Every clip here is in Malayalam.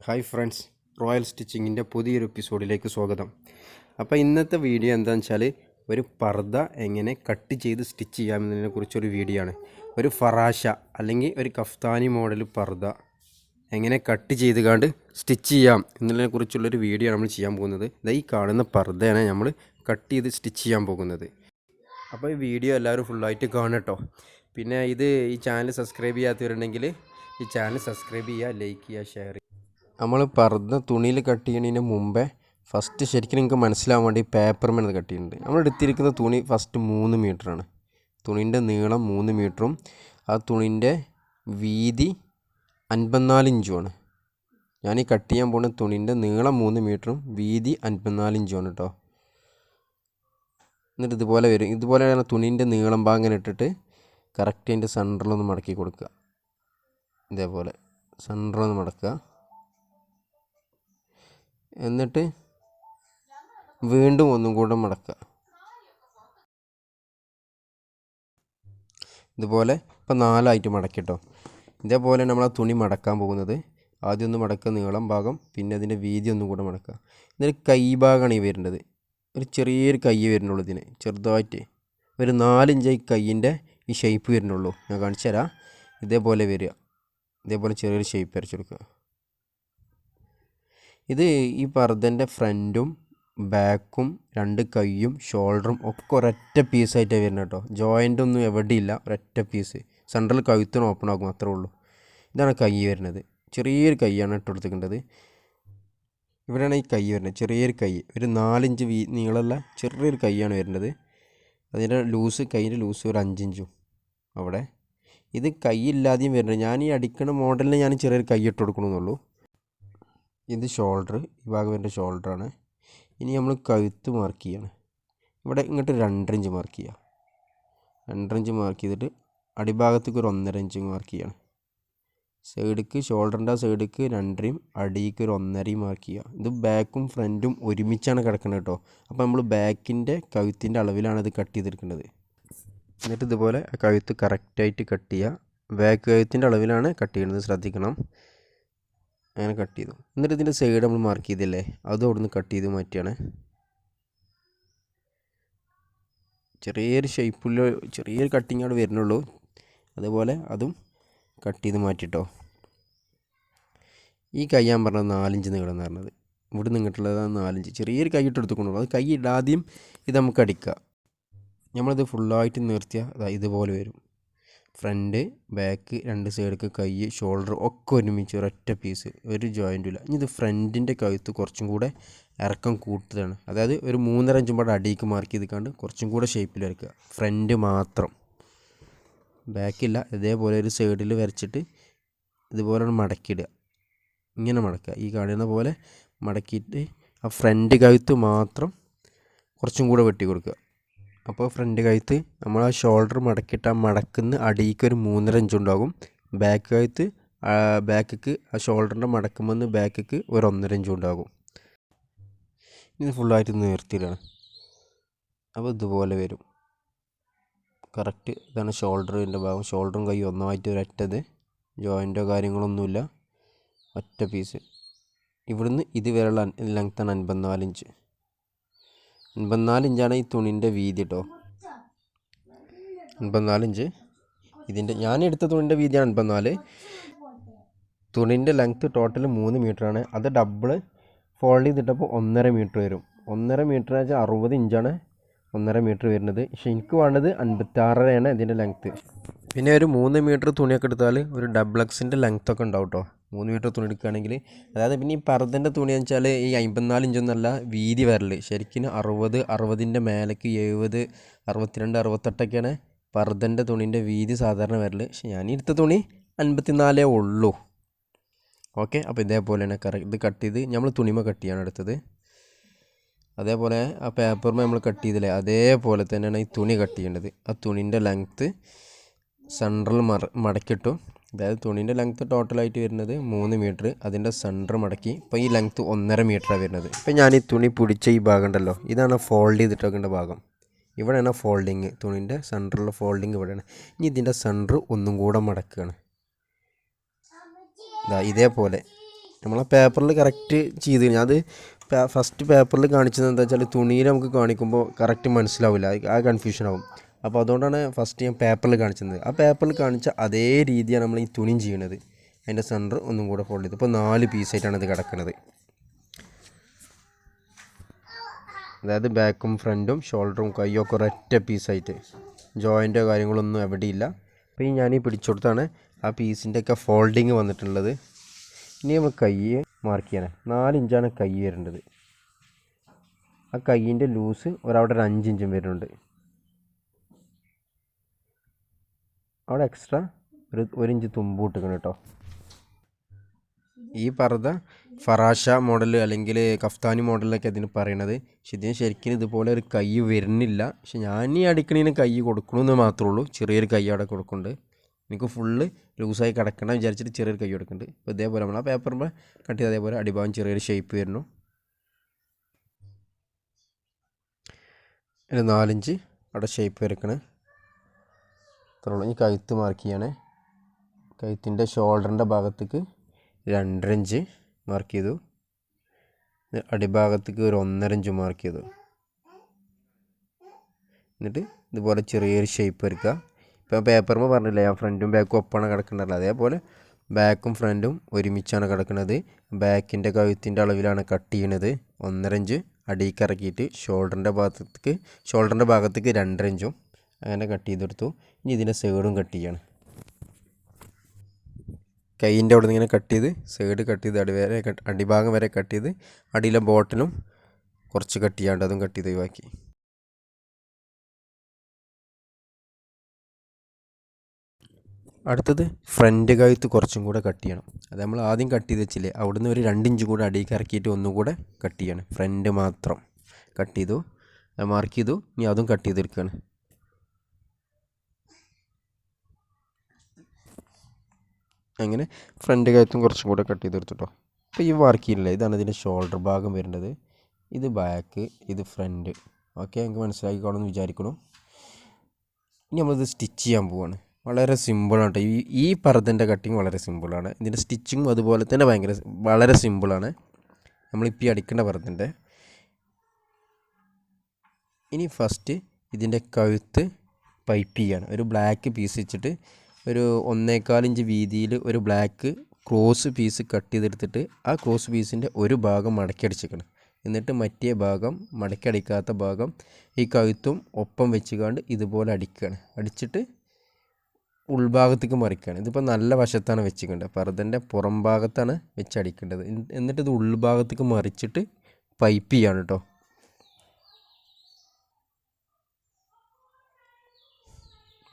ഹായ് ഫ്രണ്ട്സ്, റോയൽ സ്റ്റിച്ചിങ്ങിൻ്റെ പുതിയൊരു എപ്പിസോഡിലേക്ക് സ്വാഗതം. അപ്പോൾ ഇന്നത്തെ വീഡിയോ എന്താണെന്ന് വെച്ചാൽ ഒരു പർദ്ദ എങ്ങനെ കട്ട് ചെയ്ത് സ്റ്റിച്ച് ചെയ്യാമെന്നതിനെ കുറിച്ചൊരു വീഡിയോ ആണ്. ഒരു ഫറാഷ അല്ലെങ്കിൽ ഒരു കഫ്താനി മോഡൽ പർദ്ദ എങ്ങനെ കട്ട് ചെയ്ത് കണ്ട് സ്റ്റിച്ച് ചെയ്യാം എന്നതിനെ കുറിച്ചുള്ളൊരു വീഡിയോ നമ്മൾ ചെയ്യാൻ പോകുന്നത്. ഈ കാണുന്ന പർദ്ദയാണ് നമ്മൾ കട്ട് ചെയ്ത് സ്റ്റിച്ച് ചെയ്യാൻ പോകുന്നത്. അപ്പോൾ ഈ വീഡിയോ എല്ലാവരും ഫുള്ളായിട്ട് കാണട്ടോ. പിന്നെ ഈ ചാനൽ സബ്സ്ക്രൈബ് ചെയ്യാത്തവരുണ്ടെങ്കിൽ ഈ ചാനൽ സബ്സ്ക്രൈബ് ചെയ്യുക, ലൈക്ക് ചെയ്യുക, ഷെയർ ചെയ്യുക. നമ്മൾ പർദ്ദ തുണിയിൽ കട്ട് ചെയ്യുന്നതിന് മുമ്പേ ഫസ്റ്റ് ശരിക്കും നിങ്ങൾക്ക് മനസ്സിലാവാൻ വേണ്ടി പേപ്പർമേൽ കട്ട് ചെയ്യുന്നുണ്ട്. നമ്മൾ എടുത്തിരിക്കുന്ന തുണി ഫസ്റ്റ് 3 മീറ്ററാണ്. തുണീൻ്റെ നീളം 3 മീറ്ററും ആ തുണീൻ്റെ വീതി 54 ഇഞ്ചുമാണ്. ഞാൻ ഈ കട്ട് ചെയ്യാൻ പോകുന്ന തുണീൻ്റെ നീളം 3 മീറ്ററും വീതി 54 ഇഞ്ചുമാണ് കേട്ടോ. എന്നിട്ട് ഇതുപോലെ വരും. ഇതുപോലെയാണ് തുണീൻ്റെ നീളം ഭാഗം ഇട്ടിട്ട് കറക്റ്റ് അതിൻ്റെ സെൻറ്ററിലൊന്ന് മടക്കി കൊടുക്കുക. ഇതേപോലെ സെൻറ്ററിലൊന്ന് മടക്കുക. എന്നിട്ട് വീണ്ടും ഒന്നും കൂടെ മടക്കുക. ഇതുപോലെ ഇപ്പോൾ 4 മടക്കിട്ടോ. ഇതേപോലെ നമ്മൾ ആ തുണി മടക്കാൻ പോകുന്നത്. ആദ്യം ഒന്ന് മടക്കുക നീളം ഭാഗം, പിന്നെ അതിൻ്റെ വീതി ഒന്നും കൂടെ മടക്കുക. എന്നിട്ട് കൈ ഭാഗമാണ് ഈ വരേണ്ടത്. ഒരു ചെറിയൊരു കൈ വരുന്നുള്ളൂ ഇതിന്, ചെറുതായിട്ട് ഒരു 4 ഇഞ്ച് കൈയിൻ്റെ ഈ ഷേപ്പ് വരുന്നുള്ളൂ. ഞാൻ കാണിച്ചു തരാം. ഇതേപോലെ വരിക. ഇതേപോലെ ചെറിയൊരു ഷേപ്പ് വരച്ചെടുക്കുക. ഇത് ഈ പർദ്ദൻ്റെ ഫ്രണ്ടും ബാക്കും 2 കൈയും ഷോൾഡറും ഒക്കെ ഒരൊറ്റ പീസായിട്ടാണ് വരുന്നത് കേട്ടോ. ജോയിൻ്റൊന്നും എവിടെയില്ല, ഒരൊറ്റ പീസ്. സെൻട്രൽ കഴുത്തിന് ഓപ്പൺ ആകും, അത്രേ ഉള്ളൂ. ഇതാണ് കൈ വരുന്നത്. ചെറിയൊരു കൈയാണ് ഇട്ട് കൊടുത്തിട്ടുള്ളത്. ഇവിടെയാണ് ഈ കൈ വരുന്നത്, ചെറിയൊരു കൈ. ഒരു 4 ഇഞ്ച് നീളമുള്ള ചെറിയൊരു കൈയാണ് വരുന്നത്. അതിൻ്റെ ലൂസ്, കൈയിൻ്റെ ലൂസ് ഒരു 5 ഇഞ്ചും അവിടെ. ഇത് കൈ ഇല്ലാതെയും വരുന്നത്. ഞാൻ ഈ അടിക്കണ മോഡലിന് ഞാൻ ചെറിയൊരു കൈ ഇട്ട് കൊടുക്കണമെന്നുള്ളൂ. ഇത് ഷോൾഡർ, ഈ ഭാഗം എൻ്റെ ഷോൾഡറാണ്. ഇനി നമ്മൾ കഴുത്ത് മാർക്ക് ചെയ്യാണ്. ഇവിടെ ഇങ്ങോട്ട് 2 ഇഞ്ച് മാർക്ക് ചെയ്യുക. 2 ഇഞ്ച് മാർക്ക് ചെയ്തിട്ട് അടിഭാഗത്തേക്ക് ഒരു 1.5 ഇഞ്ച് മാർക്ക് ചെയ്യണം. സൈഡിക്ക്, ഷോൾഡറിൻ്റെ സൈഡിക്ക് 2.5, അടിക്ക് ഒരു 1.5 മാർക്ക് ചെയ്യുക. ഇത് ബാക്കും ഫ്രണ്ടും ഒരുമിച്ചാണ് കിടക്കുന്നത് കേട്ടോ. അപ്പോൾ നമ്മൾ ബാക്കിൻ്റെ കഴുത്തിൻ്റെ അളവിലാണ് ഇത് കട്ട് ചെയ്തെടുക്കേണ്ടത്. എന്നിട്ട് ഇതുപോലെ കഴുത്ത് കറക്റ്റായിട്ട് കട്ട് ചെയ്യുക. ബാക്ക് കഴുത്തിൻ്റെ അളവിലാണ് കട്ട് ചെയ്യുന്നത്, ശ്രദ്ധിക്കണം. അങ്ങനെ കട്ട് ചെയ്തു. എന്നിട്ട് ഇതിൻ്റെ സൈഡ് നമ്മൾ മാർക്ക് ചെയ്തില്ലേ, അതും അവിടെ നിന്ന് കട്ട് ചെയ്ത് മാറ്റിയാണ്. ചെറിയൊരു ഷേപ്പിൽ ചെറിയൊരു കട്ടിങ് അവിടെ വരുന്നുള്ളൂ. അതുപോലെ അതും കട്ട് ചെയ്ത് മാറ്റിട്ടോ. ഈ കൈ ഞാൻ പറഞ്ഞത് 4 ഇഞ്ച് നീളം എന്ന് പറഞ്ഞത്. ഇവിടെ നിന്നിട്ടുള്ളതാണ് 4 ഇഞ്ച്. ചെറിയൊരു കൈ ഇട്ട് എടുത്തുകൊണ്ടു. അത് കൈ ഇടാതെയും ഇത് നമുക്ക് അടിക്കുക. നമ്മളിത് ഫുള്ളായിട്ട് നിർത്തിയാൽ ഇതുപോലെ വരും. ഫ്രണ്ട്, ബാക്ക്, 2 സൈഡിലേക്ക് കൈ, ഷോൾഡർ ഒക്കെ ഒരുമിച്ച് ഒരൊറ്റ പീസ്, ഒരു ജോയിൻറ്റും ഇല്ല. ഇനി ഇത് ഫ്രണ്ടിൻ്റെ കഴുത്ത് കുറച്ചും കൂടെ ഇറക്കം കൂട്ടുകയാണ്. അതായത് ഒരു 3.5 ഇഞ്ചും കൂടെ അടിയിലേക്ക് മാർക്ക് ചെയ്തിക്കാണ്ട് കുറച്ചും കൂടെ ഷേപ്പിൽ വരയ്ക്കുക. ഫ്രണ്ട് മാത്രം, ബാക്കില്ല. ഇതേപോലെ ഒരു സൈഡിൽ വരച്ചിട്ട് ഇതുപോലെ മടക്കിയിടുക. ഇങ്ങനെ മടക്കുക, ഈ കാണുന്ന പോലെ മടക്കിയിട്ട് ആ ഫ്രണ്ട് കഴുത്ത് മാത്രം കുറച്ചും കൂടെ വെട്ടി കൊടുക്കുക. അപ്പോൾ ഫ്രണ്ട് കഴുത്ത് നമ്മൾ ആ ഷോൾഡർ മടക്കിയിട്ട് ആ മടക്കുന്ന അടിയിലേക്ക് ഒരു 3.5 ഇഞ്ച് ഉണ്ടാകും. ബാക്ക് കഴുത്ത് ബാക്കിക്ക് ആ ഷോൾഡറിൻ്റെ മടക്കുമ്പോൾ ബാക്കിക്ക് ഒരു 1.5 ഇഞ്ചും ഉണ്ടാകും. ഇത് ഫുള്ളായിട്ട് നിർത്തിയിടാണ്. അപ്പോൾ ഇതുപോലെ വരും കറക്റ്റ്. ഇതാണ് ഷോൾഡറിൻ്റെ ഭാഗം. ഷോൾഡറും കൈ ഒന്നായിട്ട് ഒരൊറ്റത്, ജോയിൻറ്റോ കാര്യങ്ങളൊന്നുമില്ല, ഒറ്റ പീസ്. ഇവിടുന്ന് ഇത് വരെയുള്ള ലെങ്ത്താണ് 54 ഇഞ്ച്. 54 ഇഞ്ചാണ് ഈ തുണിൻ്റെ വീതി കേട്ടോ. 54 ഇഞ്ച് ഇതിൻ്റെ. ഞാൻ എടുത്ത തുണിൻ്റെ വീതിയാണ് 54. തുണിൻ്റെ ലെങ്ത്ത് ടോട്ടൽ 3 മീറ്ററാണ്. അത് ഡബിൾ ഫോൾഡ് ചെയ്തിട്ടപ്പോൾ 1.5 മീറ്റർ വരും. 1.5 മീറ്റർ വെച്ചാൽ 60 ഇഞ്ചാണ് 1.5 മീറ്റർ വരുന്നത്. പക്ഷേ എനിക്ക് വേണ്ടത് 56.5 ഇതിൻ്റെ ലെങ്ത്ത്. പിന്നെ ഒരു 3 മീറ്റർ തുണിയൊക്കെ എടുത്താൽ ഒരു ഡബിൾ എക്സിൻ്റെ ലെങ്ത്തൊക്കെ ഉണ്ടാവും കേട്ടോ. 3 മീറ്റർ തുണി എടുക്കുകയാണെങ്കിൽ. അതായത് പിന്നെ ഈ പർദ്ദൻ്റെ തുണിയെന്ന് വെച്ചാൽ ഈ 54 ഇഞ്ചൊന്നല്ല വീതി വരൽ. ശരിക്കും 60, 60ൻ്റെ മേലേക്ക് 70, 62, 68ഒക്കെയാണ് പർദ്ദൻ്റെ തുണീൻ്റെ വീതി സാധാരണ വരൽ. പക്ഷേ ഞാൻ എടുത്ത തുണി 54 ഉള്ളൂ. ഓക്കെ, അപ്പോൾ ഇതേപോലെയാണ് ഇത് കട്ട് ചെയ്ത് നമ്മൾ തുണിമ കട്ട് ചെയ്യാണ് എടുത്തത്. അതേപോലെ ആ പേപ്പറിൽ നമ്മൾ കട്ട് ചെയ്തില്ലേ, അതേപോലെ തന്നെയാണ് ഈ തുണി കട്ട് ചെയ്യേണ്ടത്. ആ തുണീൻ്റെ ലെങ്ത്ത് സെൻട്രൽ മടക്കിട്ടു. അതായത് തുണീൻ്റെ ലെങ്ത്ത് ടോട്ടലായിട്ട് വരുന്നത് 3 മീറ്റർ. അതിൻ്റെ സെൻറ്റർ മടക്കി. ഇപ്പോൾ ഈ ലെങ്ത്ത് 1.5 മീറ്ററാണ് വരുന്നത്. ഇപ്പോൾ ഞാൻ ഈ തുണി പിടിച്ച ഈ ഭാഗം ഉണ്ടല്ലോ, ഇതാണ് ഫോൾഡ് ചെയ്തിട്ടേക്കേണ്ട ഭാഗം. ഇവിടെയാണ് ഫോൾഡിങ്, തുണീൻ്റെ സെൻറ്ററിലുള്ള ഫോൾഡിങ് ഇവിടെയാണ്. ഇനി ഇതിൻ്റെ സെൻറ്റർ ഒന്നും കൂടെ മടക്കുകയാണ്. ഇതേപോലെ നമ്മൾ ആ പേപ്പറിൽ കറക്റ്റ് ചെയ്ത് കഴിഞ്ഞാൽ അത് ഫസ്റ്റ് പേപ്പറിൽ കാണിച്ചത് എന്താ വെച്ചാൽ തുണിയിൽ നമുക്ക് കാണിക്കുമ്പോൾ കറക്റ്റ് മനസ്സിലാവില്ല, ആ കൺഫ്യൂഷൻ ആവും. അപ്പോൾ അതുകൊണ്ടാണ് ഫസ്റ്റ് ഞാൻ പേപ്പറിൽ കാണിച്ചത്. ആ പേപ്പറിൽ കാണിച്ച അതേ രീതിയാണ് നമ്മൾ ഈ തുണിയും ചെയ്യണത്. അതിൻ്റെ സെൻറ്റർ ഒന്നും കൂടെ ഫോൾഡ് ചെയ്ത് ഇപ്പോൾ 4 പീസായിട്ടാണ് ഇത് കിടക്കുന്നത്. അതായത് ബാക്കും ഫ്രണ്ടും ഷോൾഡറും കൈയൊക്കെ ഒരൊറ്റ പീസായിട്ട്, ജോയിൻ്റോ കാര്യങ്ങളൊന്നും എവിടെയില്ല. അപ്പോൾ ഞാൻ പിടിച്ചു കൊടുത്താണ് ആ പീസിൻ്റെയൊക്കെ ഫോൾഡിങ് വന്നിട്ടുള്ളത്. ഇനി നമ്മൾ കൈ മാർക്ക് ചെയ്യണേ. 4 ഇഞ്ചാണ് കൈ വരേണ്ടത്. ആ കൈയിൻ്റെ ലൂസ് ഒരവിടെ ഒരു 5 ഇഞ്ചും വരുന്നുണ്ട്. അവിടെ എക്സ്ട്രാ ഒരു ഇഞ്ച് തുമ്പ് ഇട്ടിക്കണം കേട്ടോ. ഈ പർദ്ദ ഫറാഷ മോഡൽ അല്ലെങ്കിൽ കഫ്താനി മോഡലൊക്കെ അതിന് പറയണത്. പക്ഷെ ഇതിന് ശരിക്കും ഇതുപോലെ ഒരു കൈ വരുന്നില്ല. പക്ഷെ ഞാൻ ഈ അടിക്കണതിന് കൈ കൊടുക്കണമെന്ന് മാത്രമേ ഉള്ളൂ. ചെറിയൊരു കൈ അവിടെ കൊടുക്കുന്നുണ്ട്. എനിക്ക് ഫുള്ള് ലൂസായി കിടക്കണം വിചാരിച്ചിട്ട് ചെറിയൊരു കൈ കൊടുക്കുന്നുണ്ട്. അപ്പോൾ ഇതേപോലെ നമ്മൾ ആ പേപ്പറിൽ കട്ട് ചെയ്ത് അതേപോലെ അടിഭാഗം ചെറിയൊരു ഷേപ്പ് വരുന്നു. ഒരു 4 ഇഞ്ച് അവിടെ ഷേപ്പ് വരയ്ക്കണം. അത്രയുള്ളൂ. ഇനി കഴുത്ത് മാർക്ക് ചെയ്യണേ. കഴുത്തിൻ്റെ ഷോൾഡറിൻ്റെ ഭാഗത്തേക്ക് 2.5 ഇഞ്ച് മാർക്ക് ചെയ്തു. അടിഭാഗത്തേക്ക് ഒരു 1.5 ഇഞ്ച് മാർക്ക് ചെയ്തു. എന്നിട്ട് ഇതുപോലെ ചെറിയൊരു ഷേപ്പ് വരയ്ക്കുക. ഇപ്പോൾ പേപ്പറിൽ പറഞ്ഞില്ല ഞാൻ ഫ്രണ്ടും ബാക്കും ഒപ്പമാണ് കിടക്കേണ്ടത്. അതേപോലെ ബാക്കും ഫ്രണ്ടും ഒരുമിച്ചാണ് കിടക്കുന്നത്. ബാക്കിൻ്റെ കഴുത്തിൻ്റെ അളവിലാണ് കട്ട് ചെയ്യണത്. 1.5 ഇഞ്ച് അടിയിലേക്ക് ഇറക്കിയിട്ട് ഷോൾഡറിൻ്റെ ഭാഗത്തേക്ക് 2.5 ഇഞ്ചും അങ്ങനെ കട്ട് ചെയ്തെടുത്തു. ഇനി ഇതിൻ്റെ സൈഡും കട്ട് ചെയ്യണം. കൈയിൻ്റെ അവിടെ നിന്ന് ഇങ്ങനെ കട്ട് ചെയ്ത് സൈഡ് കട്ട് ചെയ്ത് അടിഭാഗം വരെ കട്ട് ചെയ്ത് അടിയിലെ ബോട്ടലും കുറച്ച് കട്ട് ചെയ്യാണ്ട് അതും കട്ട് ചെയ്ത് ഒഴിവാക്കി. അടുത്തത് ഫ്രണ്ട് കഴുത്ത് കുറച്ചും കൂടെ കട്ട് ചെയ്യണം. അത് നമ്മൾ ആദ്യം കട്ട് ചെയ്ത് വെച്ചില്ലേ, അവിടുന്ന് ഒരു 2 ഇഞ്ച് കൂടെ അടിയിലേക്ക് ഇറക്കിയിട്ട് ഒന്നുകൂടെ കട്ട് ചെയ്യണം. ഫ്രണ്ട് മാത്രം കട്ട് ചെയ്തു, മാർക്ക് ചെയ്തു. ഇനി അതും കട്ട് ചെയ്തെടുക്കുകയാണ്. അങ്ങനെ ഫ്രണ്ട് കഴുത്തും കുറച്ചും കൂടെ കട്ട് ചെയ്തെടുത്തിട്ടോ. അപ്പോൾ ഈ മാർക്ക് ചെയ്യില്ല, ഇതാണ് ഇതിൻ്റെ ഷോൾഡർ ഭാഗം വരേണ്ടത്. ഇത് ബാക്ക്, ഇത് ഫ്രണ്ട്. ഓക്കെ, എനിക്ക് മനസ്സിലാക്കിക്കോണമെന്ന് വിചാരിക്കണം. ഇനി നമ്മളിത് സ്റ്റിച്ച് ചെയ്യാൻ പോവുകയാണ്. വളരെ സിമ്പിളാണ് കേട്ടോ. ഈ പർദ്ദൻ്റെ കട്ടിങ് വളരെ സിമ്പിളാണ്. ഇതിൻ്റെ സ്റ്റിച്ചിങ്ങും അതുപോലെ തന്നെ വളരെ സിമ്പിളാണ്. നമ്മളിപ്പോൾ ഈ അടിക്കേണ്ട പർദ്ദൻ്റെ. ഇനി ഫസ്റ്റ് ഇതിൻ്റെ കഴുത്ത് പൈപ്പ് ചെയ്യാണ്. ഒരു ബ്ലാക്ക് പീസ് വെച്ചിട്ട് ഒരു 1.25 ഇഞ്ച് വീതിയിൽ ഒരു ബ്ലാക്ക് ക്രോസ് പീസ് കട്ട് ചെയ്തെടുത്തിട്ട് ആ ക്രോസ് പീസിൻ്റെ ഒരു ഭാഗം മടക്കി അടിച്ചേക്കണം. എന്നിട്ട് മറ്റേ ഭാഗം മടക്കി അടിക്കാത്ത ഭാഗം ഈ കഴുത്തും ഒപ്പം വെച്ചുകൊണ്ട് ഇതുപോലെ അടിക്കുകയാണ്. അടിച്ചിട്ട് ഉൾഭാഗത്തേക്ക് മറിക്കുകയാണ്. ഇതിപ്പോൾ നല്ല വശത്താണ് വെച്ചിട്ടുണ്ട്, പർദ്ദൻ്റെ പുറം ഭാഗത്താണ് വെച്ച് അടിക്കേണ്ടത്. എന്നിട്ട് ഇത് ഉൾഭാഗത്തേക്ക് മറിച്ചിട്ട് പൈപ്പ് ചെയ്യാണ് കേട്ടോ.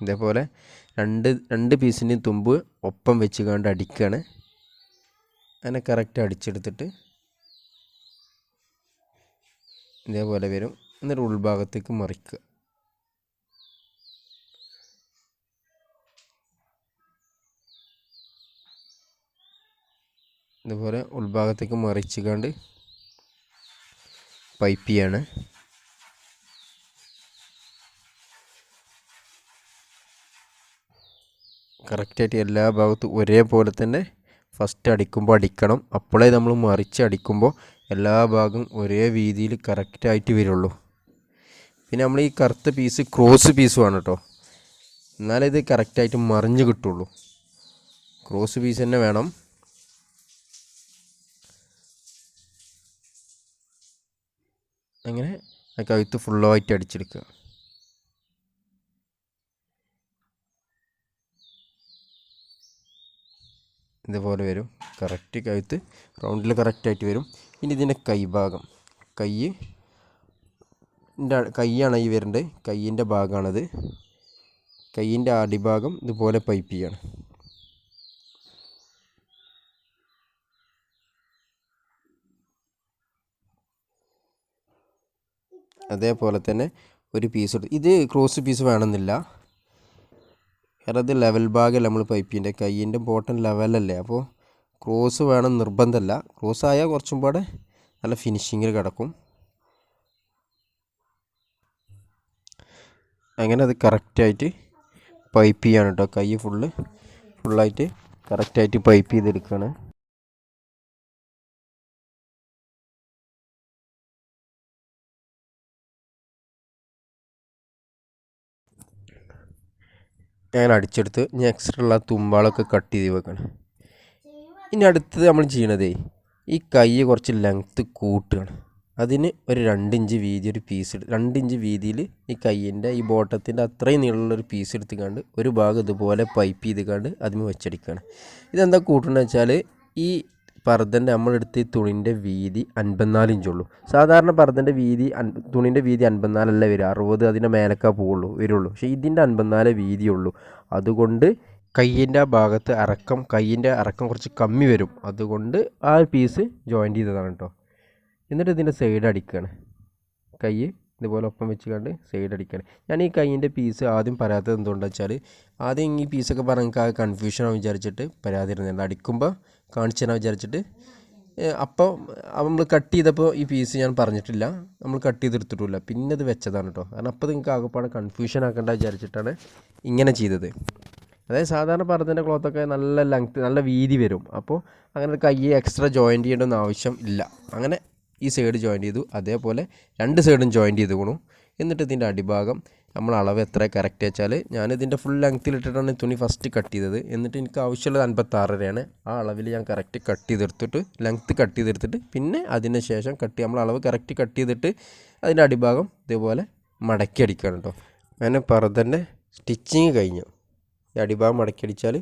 ഇതേപോലെ രണ്ട് പീസിൻ്റെയും തുമ്പ് ഒപ്പം വെച്ച് കൊണ്ട് അടിക്കുകയാണ്. അങ്ങനെ കറക്റ്റ് അടിച്ചെടുത്തിട്ട് ഇതേപോലെ വരും. എന്നിട്ട് ഉൾഭാഗത്തേക്ക് മറിക്കുക. ഇതുപോലെ ഉൾഭാഗത്തേക്ക് മറിച്ച് കൊണ്ട് പൈപ്പ് ചെയ്യാണ്. കറക്റ്റായിട്ട് എല്ലാ ഭാഗത്തും ഒരേപോലെ തന്നെ ഫസ്റ്റ് അടിക്കുമ്പോൾ അടിക്കണം. അപ്പോഴേ നമ്മൾ മറിച്ച് അടിക്കുമ്പോൾ എല്ലാ ഭാഗവും ഒരേ വീതിയിൽ കറക്റ്റായിട്ട് വരുള്ളൂ. പിന്നെ നമ്മൾ ഈ കറുത്ത പീസ് ക്രോസ് പീസുമാണ് കേട്ടോ, എന്നാലേ ഇത് കറക്റ്റായിട്ട് മറിഞ്ഞ് കിട്ടുള്ളൂ. ക്രോസ് പീസ് തന്നെ വേണം. അങ്ങനെ ആ കഴുത്ത് ഫുള്ളായിട്ട് അടിച്ചെടുക്കുക. ഇതുപോലെ വരും. കറക്റ്റ് കഴുത്ത് റൗണ്ടിൽ കറക്റ്റായിട്ട് വരും. ഇനി ഇതിൻ്റെ കൈഭാഗം, കൈയാണ് ഈ വരേണ്ടത്. കൈയിൻ്റെ ഭാഗമാണത്. കൈയിൻ്റെ അടിഭാഗം ഇതുപോലെ പൈപ്പ് ചെയ്യാണ്. അതേപോലെ തന്നെ ഒരു പീസ് എടുത്ത്, ഇത് ക്രോസ് പീസ് വേണമെന്നില്ല, കാരണം അത് ലെവൽ ഭാഗമല്ല നമ്മൾ പൈപ്പ് ചെയ്യേണ്ടത്. കൈയിൻ്റെ ബോട്ടം ലെവലല്ലേ, അപ്പോൾ ക്രോസ് വേണം നിർബന്ധമല്ല. ക്രോസ് ആയാൽ കുറച്ചും പാടെ നല്ല ഫിനിഷിങ്ങിൽ കിടക്കും. അങ്ങനെ അത് കറക്റ്റായിട്ട് പൈപ്പ് ചെയ്യാണ് കേട്ടോ. കൈ ഫുള്ളായിട്ട് കറക്റ്റായിട്ട് പൈപ്പ് ചെയ്തെടുക്കുകയാണ്. അങ്ങനെ അടിച്ചെടുത്ത് ഇനി എക്സ്ട്രാ ഉള്ള തുമ്പാളൊക്കെ കട്ട് ചെയ്ത് വെക്കണം. ഇനി അടുത്തത് നമ്മൾ ചെയ്യണതേ ഈ കൈ കുറച്ച് ലെങ്ത്ത് കൂട്ടുകയാണ്. അതിന് ഒരു 2 ഇഞ്ച് വീതി ഒരു പീസ് 2 ഇഞ്ച് വീതിയിൽ ഈ കൈയിൻ്റെ ഈ ബോട്ടത്തിൻ്റെ അത്രയും നീളമുള്ളൊരു പീസ് എടുത്തുകൊണ്ട് ഒരു ഭാഗം ഇതുപോലെ പൈപ്പ് ചെയ്തുകൊണ്ട് അതിന് വെച്ചടിക്കുകയാണ്. ഇതെന്താ കൂട്ടണമെന്ന് വെച്ചാൽ ഈ പർദ്ദൻ്റെ നമ്മളെടുത്ത് ഈ തുണിൻ്റെ വീതി 54 ഇഞ്ചുള്ളൂ. സാധാരണ പർദ്ദൻ്റെ വീതി തുണിൻ്റെ വീതി 54 അല്ല വരിക, 60 അതിൻ്റെ മേലക്കാ വരുള്ളൂ. പക്ഷേ ഇതിൻ്റെ 54 വീതിയുള്ളൂ. അതുകൊണ്ട് കയ്യിൻ്റെ ആ ഭാഗത്ത് കയ്യിൻ്റെ ഇറക്കം കുറച്ച് കമ്മി വരും. അതുകൊണ്ട് ആ പീസ് ജോയിൻ്റ് ചെയ്തതാണ് കേട്ടോ. എന്നിട്ട് ഇതിൻ്റെ സൈഡ് അടിക്കുകയാണ്. കൈ ഇതുപോലെ ഒപ്പം വെച്ചുകൊണ്ട് സൈഡ് അടിക്കുകയാണ്. ഞാൻ ഈ കൈയിൻ്റെ പീസ് ആദ്യം പറയാത്തത് എന്തുകൊണ്ടാണെന്ന് വെച്ചാൽ ആദ്യം ഈ പീസൊക്കെ പറഞ്ഞാൽ എനിക്ക് ആ കൺഫ്യൂഷനാണ് വിചാരിച്ചിട്ട് പറയാതിരുന്നത്. അടിക്കുമ്പോൾ കാണിച്ചു തരാൻ വിചാരിച്ചിട്ട് അപ്പോൾ നമ്മൾ കട്ട് ചെയ്തപ്പോൾ ഈ പീസ് ഞാൻ പറഞ്ഞിട്ടില്ല, നമ്മൾ കട്ട് ചെയ്തെടുത്തിട്ടില്ല, പിന്നെ അത് വെച്ചതാണ് കേട്ടോ. കാരണം അപ്പോൾ നിങ്ങൾക്ക് ആകെപ്പാടെ കൺഫ്യൂഷൻ ആക്കേണ്ട വിചാരിച്ചിട്ടാണ് ഇങ്ങനെ ചെയ്തത്. അതായത് സാധാരണ പർദ്ദൻ്റെ ക്ലോത്തൊക്കെ നല്ല ലെങ്ത്ത് നല്ല വീതി വരും. അപ്പോൾ അങ്ങനെ കൈ എക്സ്ട്രാ ജോയിൻറ്റ് ചെയ്യേണ്ടൊന്നും ആവശ്യം ഇല്ല. അങ്ങനെ ഈ സൈഡ് ജോയിൻറ്റ് ചെയ്തു, അതേപോലെ 2 സൈഡും ജോയിൻറ്റ് ചെയ്ത് പോകണം. എന്നിട്ട് ഇതിൻ്റെ അടിഭാഗം നമ്മൾ അളവ് എത്ര കറക്റ്റ് വെച്ചാൽ ഞാനിതിൻ്റെ ഫുൾ ലെങ്ത്തിലിട്ടിട്ടാണ് തുണി ഫസ്റ്റ് കട്ട് ചെയ്തത്. എന്നിട്ട് എനിക്ക് ആവശ്യമുള്ളത് 56 ആ അളവിൽ ഞാൻ കറക്റ്റ് കട്ട് ചെയ്തെടുത്തിട്ട് ലെങ്ത്ത് കട്ട് ചെയ്തെടുത്തിട്ട് പിന്നെ അതിന് ശേഷം നമ്മൾ അളവ് കറക്റ്റ് കട്ട് ചെയ്തിട്ട് അതിൻ്റെ അടിഭാഗം ഇതേപോലെ മടക്കി അടിക്കുകയാണ് കേട്ടോ. അങ്ങനെ പർദ്ദൻ്റെ സ്റ്റിച്ചിങ് കഴിഞ്ഞു. ഈ അടിഭാഗം മടക്കി അടിച്ചാൽ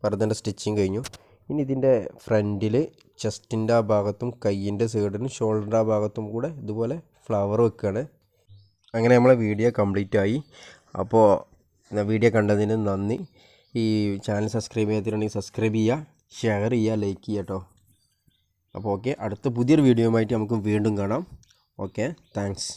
പർദ്ദൻ്റെ സ്റ്റിച്ചിങ് കഴിഞ്ഞു. ഇനി ഇതിൻ്റെ ഫ്രണ്ടിൽ ചെസ്റ്റിൻ്റെ ആ ഭാഗത്തും കയ്യിൻ്റെ സൈഡിനും ഷോൾഡറിൻ്റെ ആ ഭാഗത്തും കൂടെ ഇതുപോലെ ഫ്ലവർ വെക്കുകയാണ്. അങ്ങനെ നമ്മളെ വീഡിയോ കംപ്ലീറ്റ് ആയി. അപ്പോൾ വീഡിയോ കണ്ടതിന് നന്ദി. ഈ ചാനൽ സബ്സ്ക്രൈബ് ചെയ്യാത്തിട്ടുണ്ടെങ്കിൽ സബ്സ്ക്രൈബ് ചെയ്യുക, ഷെയർ ചെയ്യുക, ലൈക്ക് ചെയ്യുക കേട്ടോ. അപ്പോൾ ഓക്കെ, അടുത്ത പുതിയൊരു വീഡിയോയുമായിട്ട് നമുക്ക് വീണ്ടും കാണാം. Okay, thanks.